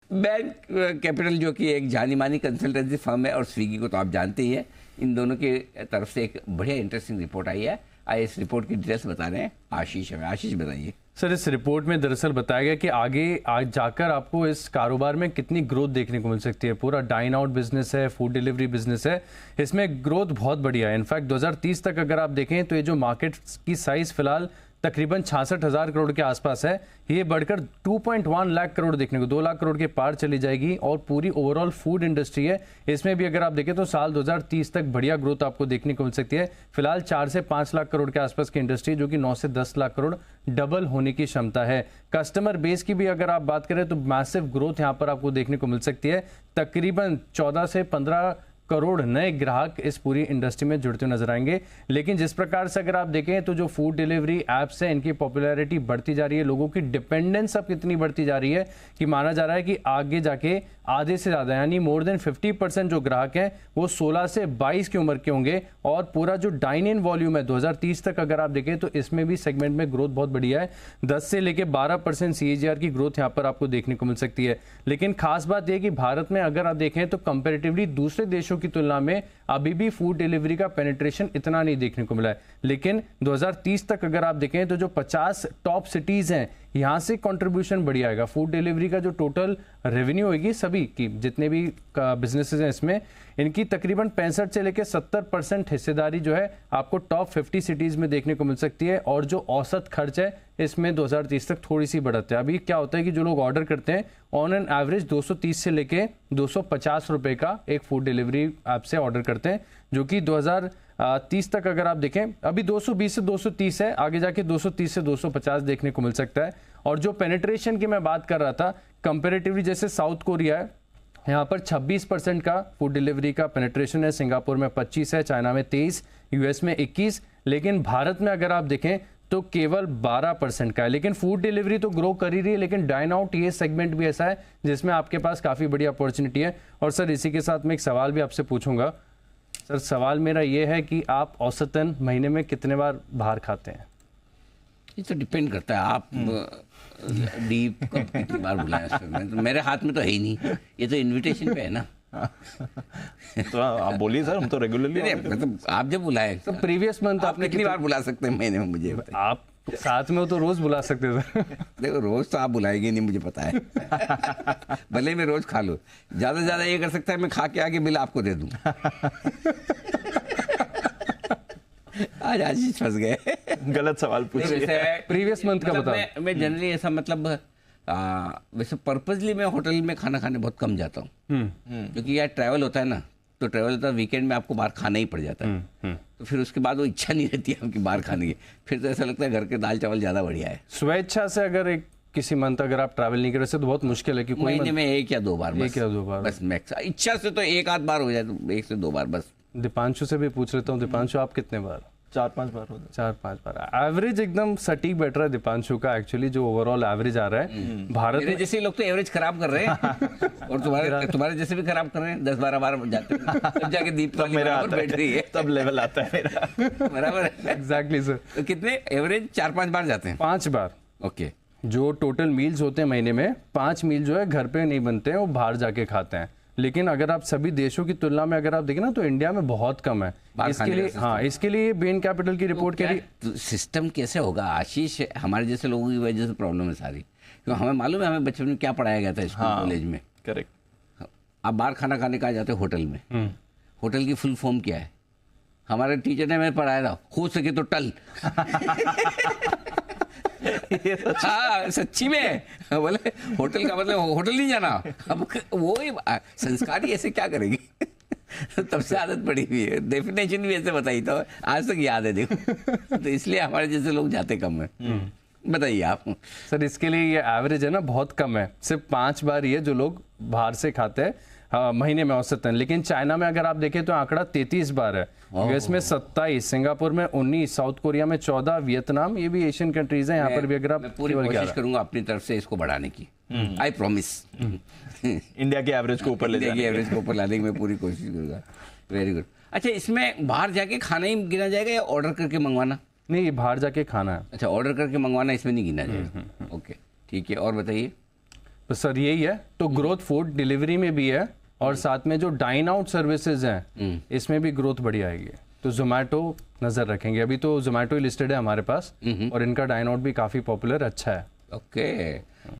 Bank capital जो कि एक जानी मानी कंसल्टेंसी फर्म है, और स्विगी को तो आप जानते ही हैं, इन दोनों की तरफ से एक बढ़िया इंटरेस्टिंग रिपोर्ट आई है। आइए इस रिपोर्ट की डिटेल्स बता रहे हैं आशीष हमें। आशीष बताइए। सर, इस रिपोर्ट में दरअसल बताया गया कि आगे आज जाकर आपको इस कारोबार में कितनी ग्रोथ देखने को मिल सकती है। पूरा डाइन आउट बिजनेस है, फूड डिलीवरी बिजनेस है, इसमें ग्रोथ बहुत बढ़िया है। इनफैक्ट 2030 तक अगर आप देखें तो ये जो मार्केट की साइज फिलहाल तकरीबन 66,000 करोड़ के आसपास है, ये बढ़कर 2.1 लाख करोड़ देखने को, 2 लाख करोड़ के पार चली जाएगी। और पूरी ओवरऑल फूड इंडस्ट्री है, इसमें भी अगर आप देखें तो साल 2030 तक बढ़िया ग्रोथ आपको देखने को मिल सकती है। फिलहाल 4 से 5 लाख करोड़ के आसपास की इंडस्ट्री, जो कि 9 से 10 लाख करोड़ डबल होने की क्षमता है। कस्टमर बेस की भी अगर आप बात करें तो मैसिव ग्रोथ यहाँ पर आपको देखने को मिल सकती है। तकरीबन 14 से 15 करोड़ नए ग्राहक इस पूरी इंडस्ट्री में जुड़ते हुए नजर आएंगे। लेकिन जिस प्रकार से अगर आप देखें तो जो फूड डिलीवरी एप्स हैं, इनकी पॉपुलैरिटी बढ़ती जा रही है, लोगों की डिपेंडेंस अब कितनी बढ़ती जा रही है कि माना जा रहा है कि आगे जाके आधे से ज़्यादा यानी मोर देन 50% जो ग्राहक हैं वो 16 से 22 की उम्र के होंगे। और पूरा जो डाइन इन वॉल्यूम है 2030 तक अगर आप देखें तो इसमें भी सेगमेंट में ग्रोथ बहुत बढ़िया है। 10 से लेकर 12% CAGR की ग्रोथ यहाँ पर आपको देखने को मिल सकती है। लेकिन खास बात यह कि भारत में अगर आप देखें तो कंपेरेटिवली दूसरे देशों की तुलना में अभी भी फूड डिलीवरी का पेनिट्रेशन इतना नहीं देखने को मिला है। लेकिन 2030 तक अगर आप देखें तो जो 50 टॉप सिटीज हैं, यहां से कंट्रीब्यूशन बढ़िया आएगा। फूड डिलीवरी का जो टोटल रेवेन्यू होगी सभी की, जितने भी बिजनेसेस हैं, इसमें इनकी तकरीबन 65 से लेकर 70% हिस्सेदारी जो है आपको टॉप 50 सिटीज में देखने को मिल सकती है। और जो औसत खर्च है इसमें 2030 तक थोड़ी सी बढ़त है। अभी क्या होता है कि जो लोग ऑर्डर करते हैं ऑन एन एवरेज 230 से लेके 250 रुपए का एक फूड डिलीवरी ऐप से ऑर्डर करते हैं, जो कि 2030 तक अगर आप देखें अभी 220 से 230 है, आगे जाके 230 से 250 देखने को मिल सकता है। और जो पेनिट्रेशन की मैं बात कर रहा था, कंपेरेटिवली जैसे साउथ कोरिया है, यहाँ पर 26% का फूड डिलीवरी का पेनिट्रेशन है, सिंगापुर में 25 है, चाइना में 23, यूएस में 21। लेकिन भारत में अगर आप देखें तो केवल 12% का है। लेकिन फूड डिलीवरी तो ग्रो कर ही रही है, लेकिन डाइन आउट ये सेगमेंट भी ऐसा है जिसमें आपके पास काफ़ी बड़ी अपॉर्चुनिटी है। और सर इसी के साथ मैं एक सवाल भी आपसे पूछूंगा। सर सवाल मेरा ये है कि आप औसतन महीने में कितने बार बाहर खाते हैं? ये तो डिपेंड करता है आप डीप कब कितनी बार बुलाएं। तो मेरे हाथ में तो है ही नहीं, ये तो इनविटेशन पे है ना। तो आप बोलिए सर, हम तो रेगुलरली मतलब आप जब बुलाए तो प्रीवियस मंथ आप कितनी बार बुला सकते हैं महीने में, मुझे बताइए। आप साथ में हो तो रोज बुला सकते हो सर। देखो रोज तो आप बुलाएंगे नहीं, मुझे पता है। भले मैं रोज खा लूं, ज्यादा से ज्यादा ये कर सकता है मैं खा के आके बिल आपको दे दूं। आज आशीष फंस गए। गलत सवाल पूछिए। प्रीवियस मंथ का मतलब बताओ। मैं जनरली ऐसा मतलब वैसे पर्पजली मैं होटल में खाना खाने बहुत कम जाता हूँ, क्योंकि यार ट्रैवल होता है ना, तो ट्रैवल होता है वीकेंड में आपको बाहर खाना ही पड़ जाता है। तो फिर उसके बाद वो इच्छा नहीं रहती है आपकी बाहर खाने की, फिर तो ऐसा लगता है घर के दाल चावल ज़्यादा बढ़िया है। स्वेच्छा से अगर एक किसी मंथ अगर आप ट्रैवल नहीं कर रहे तो बहुत मुश्किल है कि कोई महीने में 1 या 2 बार, एक या दो बार बस मैक्स। इच्छा से तो 1 आध बार हो जाए, तो 1 से 2 बार बस। दीपांशु से भी पूछ लेता हूँ। दीपांशु आप कितने बार? 4-5 बार होता है। 4-5 बार एवरेज एकदम सटीक बैठ रहा है दीपांशु का। एक्चुअली जो ओवरऑल एवरेज आ रहा है भारत में, जैसे लोग तो एवरेज खराब कर रहे हैं और तुम्हारे जैसे भी खराब कर रहे हैं। 10-12 बार जाते हैं, तब जाके दीप बैठ रही है, तब लेवल आता है मेरा। बराबर। Exactly sir. तो कितने एवरेज 4-5 बार जाते हैं? 5 बार। ओके। जो टोटल मील्स होते हैं महीने में, 5 मील जो है घर पे नहीं बनते हैं, वो बाहर जाके खाते हैं। लेकिन अगर आप सभी देशों की तुलना में अगर आप देखें ना तो इंडिया में बहुत कम है। इसके लिए इसके लिए बेन कैपिटल की रिपोर्ट कह रही। सिस्टम कैसे होगा आशीष? हमारे जैसे लोगों की वजह से प्रॉब्लम है सारी, क्योंकि हमें मालूम है हमें बचपन में क्या पढ़ाया गया था स्कूल कॉलेज में। करेक्ट। आप बाहर खाना खाने कहा जाते हैं होटल में। होटल की फुल फॉर्म क्या है? हमारे टीचर ने हमें पढ़ाया था, हो सके तो टल। हाँ सच्ची में बोले होटल का मतलब होटल नहीं जाना। अब वो ही संस्कार ही ऐसे क्या करेंगे। तब से आदत पड़ी हुई है, डेफिनेशन भी ऐसे बताई तो आज तक याद है। देखो तो इसलिए हमारे जैसे लोग जाते कम है। बताइए आप। सर इसके लिए ये एवरेज है ना बहुत कम है, सिर्फ 5 बार ये जो लोग बाहर से खाते हैं महीने में औसतन। लेकिन चाइना में अगर आप देखें तो आंकड़ा 33 बार है, यूएस में 27, सिंगापुर में 19, साउथ कोरिया में 14, वियतनाम, ये भी एशियन कंट्रीज हैं। यहाँ पर भी अगर आप पूरी कोशिश करूंगा अपनी तरफ से इसको बढ़ाने की, आई प्रॉमिस। इंडिया के एवरेज को ऊपर ले जाने की, एवरेज को ऊपर लाने की मैं पूरी कोशिश करूंगा। Very good. अच्छा इसमें बाहर जाके खाना ही गिना जाएगा या ऑर्डर करके मंगवाना? नहीं, ये बाहर जाके खाना है। अच्छा ऑर्डर करके मंगवाना इसमें नहीं गिना जाएगा। ओके ठीक है, और बताइए। तो सर यही है, तो ग्रोथ फूड डिलीवरी में भी है और साथ में जो डाइन आउट सर्विसेज हैं इसमें भी ग्रोथ बड़ी आएगी। तो जोमेटो नज़र रखेंगे, अभी तो जोमेटो ही लिस्टेड है हमारे पास और इनका डाइन आउट भी काफ़ी पॉपुलर अच्छा है। ओके